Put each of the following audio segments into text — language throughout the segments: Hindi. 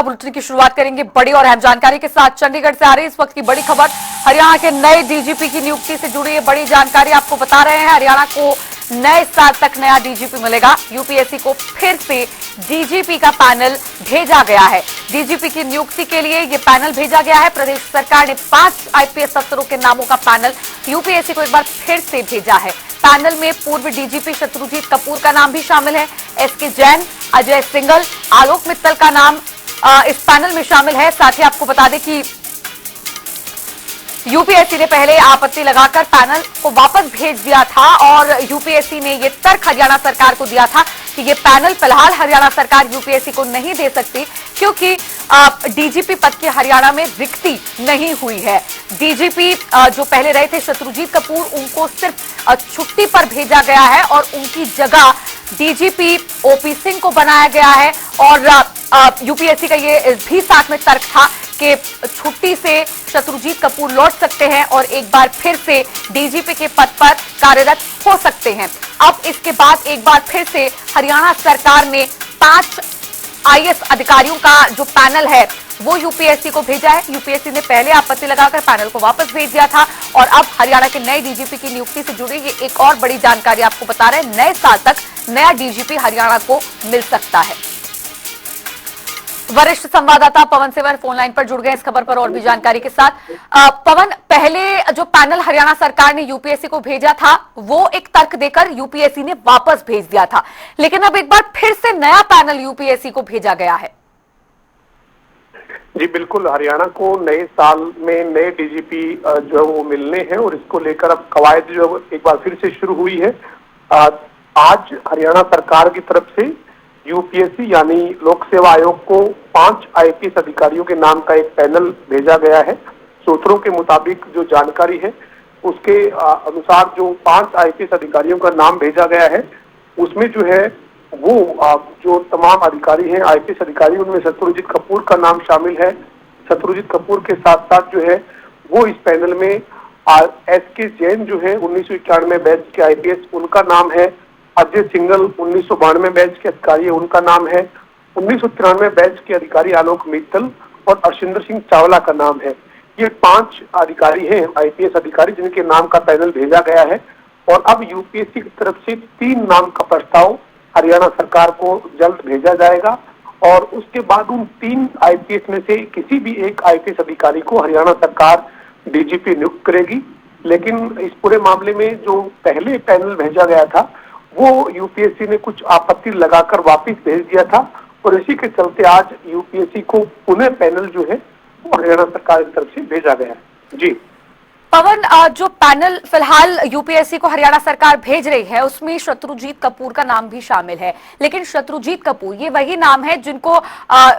बुलेटिन की शुरुआत करेंगे बड़ी और अहम जानकारी के साथ। चंडीगढ़ से आ रही इस वक्त की बड़ी खबर, हरियाणा के नए डीजीपी की नियुक्ति से जुड़ी ये बड़ी जानकारी आपको बता रहे हैं। हरियाणा को नए साल तक नया डीजीपी मिलेगा। यूपीएससी को फिर से डीजीपी का पैनल भेजा गया है। डीजीपी की नियुक्ति के लिए ये पैनल भेजा गया है। प्रदेश सरकार ने 5 आईपीएस अफसरों के नामों का पैनल यूपीएससी को एक बार फिर से भेजा है। पैनल में पूर्व डीजीपी शत्रुजीत कपूर का नाम भी शामिल है। एसके जैन, अजय सिंघल, आलोक मित्तल का नाम इस पैनल में शामिल है। साथ ही आपको बता दें कि यूपीएससी ने पहले आपत्ति लगाकर पैनल को वापस भेज दिया था और यूपीएससी ने यह तर्क हरियाणा सरकार को दिया था कि यह पैनल फिलहाल हरियाणा सरकार यूपीएससी को नहीं दे सकती क्योंकि डीजीपी पद की हरियाणा में रिक्ति नहीं हुई है। डीजीपी जो पहले रहे थे शत्रुजीत कपूर, उनको सिर्फ छुट्टी पर भेजा गया है और उनकी जगह डीजीपी ओपी सिंह को बनाया गया है। और यूपीएससी का ये भी साथ में तर्क था कि छुट्टी से शत्रुजीत कपूर लौट सकते हैं और एक बार फिर से डीजीपी के पद पर कार्यरत हो सकते हैं। अब इसके बाद एक बार फिर से हरियाणा सरकार ने 5 आईएएस अधिकारियों का जो पैनल है वो यूपीएससी को भेजा है। यूपीएससी ने पहले आपत्ति लगाकर पैनल को वापस भेज दिया था और अब हरियाणा के नए डीजीपी की नियुक्ति से जुड़ी ये एक और बड़ी जानकारी आपको बता रहे हैं। नए साल तक नया डीजीपी हरियाणा को मिल सकता है। वरिष्ठ संवाददाता पवन सेवर फोन लाइन पर जुड़ गए इस खबर पर और भी जानकारी के साथ। पवन, पहले जो पैनल हरियाणा सरकार ने यूपीएससी को भेजा था वो एक तर्क देकर यूपीएससी ने वापस भेज दिया था, लेकिन अब एक बार फिर से नया पैनल यूपीएससी को भेजा गया है। जी बिल्कुल, हरियाणा को नए साल में नए डीजीपी जो है वो मिलने हैं और इसको लेकर अब कवायद जो है एक बार फिर से शुरू हुई है। आज हरियाणा सरकार की तरफ से यूपीएससी यानी लोक सेवा आयोग को 5 आईपीएस अधिकारियों के नाम का एक पैनल भेजा गया है। सूत्रों के मुताबिक जो जानकारी है उसके अनुसार जो 5 आईपीएस अधिकारियों का नाम भेजा गया है उसमें जो है वो जो तमाम अधिकारी हैं आईपीएस अधिकारी, उनमें शत्रुजीत कपूर का नाम शामिल है। शत्रुजीत कपूर के साथ साथ जो है वो इस पैनल में एसके जैन जो है 1991 बैच के आईपीएस, उनका नाम है। अजय सिंघल 1992 बैच के अधिकारी है, उनका नाम है। 1993 बैच के अधिकारी आलोक मित्तल और अर्शिंदर सिंह चावला का नाम है। ये 5 अधिकारी हैं आईपीएस अधिकारी जिनके नाम का पैनल भेजा गया है और अब यूपीएससी की तरफ से 3 नाम का प्रस्ताव हरियाणा सरकार को जल्द भेजा जाएगा और उसके बाद उन 3 आईपीएस में से किसी भी एक आईपीएस अधिकारी को हरियाणा सरकार डीजीपी नियुक्त करेगी। लेकिन इस पूरे मामले में जो पहले पैनल भेजा गया था वो यूपीएससी ने कुछ आपत्ति लगाकर वापस भेज दिया था और इसी के चलते आज यूपीएससी को पुनः पैनल जो है वो हरियाणा सरकार की तरफ से भेजा गया है। जी पवन, जो पैनल फिलहाल यूपीएससी को हरियाणा सरकार भेज रही है उसमें शत्रुजीत कपूर का नाम भी शामिल है, लेकिन शत्रुजीत कपूर ये वही नाम है जिनको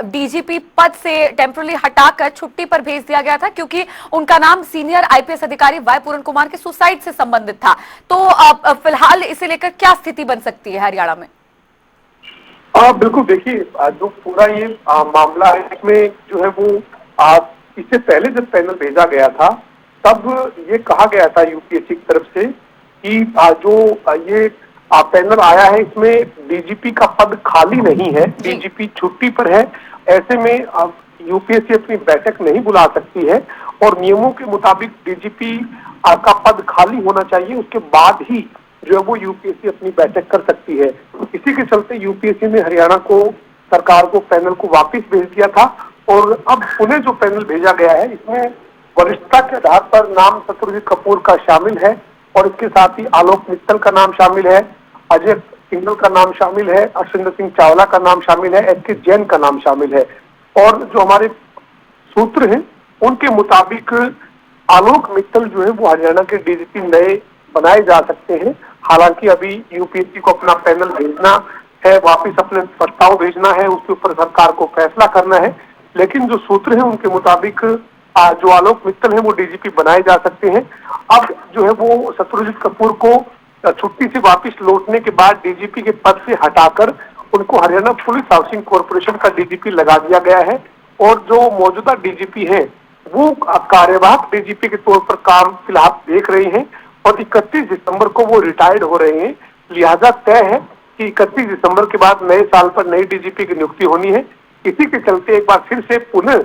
डीजीपी पद से टेम्पररी हटाकर छुट्टी पर भेज दिया गया था क्योंकि उनका नाम सीनियर आईपीएस अधिकारी वाई पूरन कुमार के सुसाइड से संबंधित था। तो फिलहाल इसे लेकर क्या स्थिति बन सकती है हरियाणा में? बिल्कुल, देखिए जो पूरा ये मामला है इसमें जो है वो इससे पहले जब पैनल भेजा गया था तब ये कहा गया था यूपीएससी की तरफ से कि जो ये पैनल आया है इसमें डीजीपी का पद खाली नहीं है, डीजीपी छुट्टी पर है। ऐसे में यूपीएससी अपनी बैठक नहीं बुला सकती है और नियमों के मुताबिक डीजीपी का पद खाली होना चाहिए, उसके बाद ही जो है वो यूपीएससी अपनी बैठक कर सकती है। इसी के चलते यूपीएससी ने हरियाणा को सरकार को पैनल को वापिस भेज दिया था और अब पुनः जो पैनल भेजा गया है इसमें वरिष्ठता के आधार पर नाम शत्रुजीत कपूर का शामिल है और इसके साथ ही आलोक मित्तल का नाम शामिल है, अजय सिंघल का नाम शामिल है, अर्शिंदर सिंह चावला का नाम शामिल है, एसके जैन का नाम शामिल है। और जो हमारे सूत्र हैं उनके मुताबिक आलोक मित्तल जो है वो हरियाणा के डीजीपी नए बनाए जा सकते हैं। हालांकि अभी यूपीएससी को अपना पैनल भेजना है, वापिस अपने प्रस्ताव भेजना है, उसके ऊपर सरकार को फैसला करना है। लेकिन जो सूत्र है उनके मुताबिक जो आलोक मित्तल है वो डीजीपी बनाए जा सकते हैं। अब जो है वो शत्रुजीत कपूर को छुट्टी से वापस लौटने के बाद डीजीपी के पद से हटाकर उनको हरियाणा पुलिस हाउसिंग कॉर्पोरेशन का डीजीपी लगा दिया गया है और जो मौजूदा डीजीपी हैं वो कार्यवाहक डीजीपी के तौर पर काम फिलहाल देख रहे हैं और 31 दिसंबर को वो रिटायर्ड हो रहे हैं। लिहाजा तय है कि 31 दिसंबर के बाद नए साल पर नई डीजीपी की नियुक्ति होनी है। इसी के चलते एक बार फिर से पुनः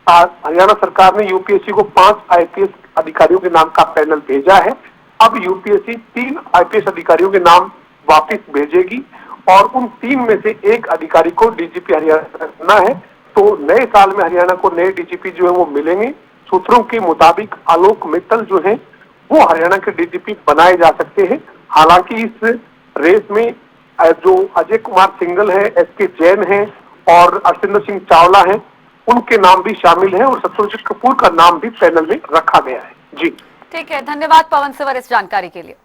हरियाणा सरकार ने यूपीएससी को 5 आईपीएस अधिकारियों के नाम का पैनल भेजा है। अब यूपीएससी 3 आईपीएस अधिकारियों के नाम वापस भेजेगी और उन 3 में से एक अधिकारी को डीजीपी हरियाणा करना है। तो नए साल में हरियाणा को नए डीजीपी जो है वो मिलेंगे। सूत्रों के मुताबिक आलोक मित्तल जो है वो हरियाणा के डीजीपी बनाए जा सकते हैं। हालांकि इस रेस में जो अजय कुमार सिंघल है, एसके जैन है और अर्शविंदर सिंह चावला है, उनके नाम भी शामिल हैं और सत्यजीत कपूर का नाम भी पैनल में रखा गया है। जी ठीक है, धन्यवाद पवन सिवर इस जानकारी के लिए।